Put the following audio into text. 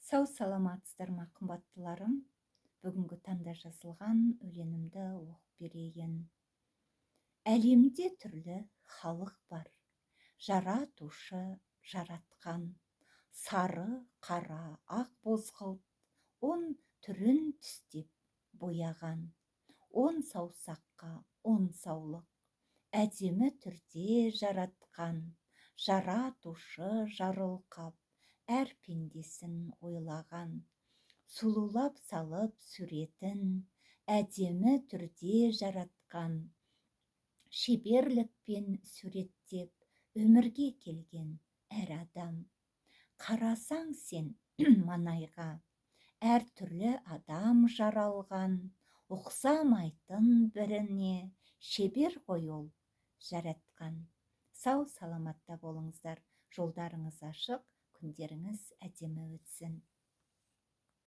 Сау саламатсыздар ма, қымбаттыларым? Бүгінгі таңда жазылған өлеңімді оқып берейін. Әлемде түрлі халық бар, жаратушы жаратқан, сары, қара, ақ бозғылт, он түрін түстеп бояған. Он саусаққа он саулық, әдемі түрде жаратқан, жаратушы жарылқап, әр пендесін ойлаған. Сұлулап салып суретін, әдемі түрде жаратқан, шеберлікпен суреттеп өмірге келген әр адам. Қарасаң сен маңайға, әр түрлі адам жаралған, ұқсамайтын біріне, шебер ғой ол жаратқан. Сау саламатта болыңыздар, жолдарыңыз ашық, күндеріңіз әдемі өтсін.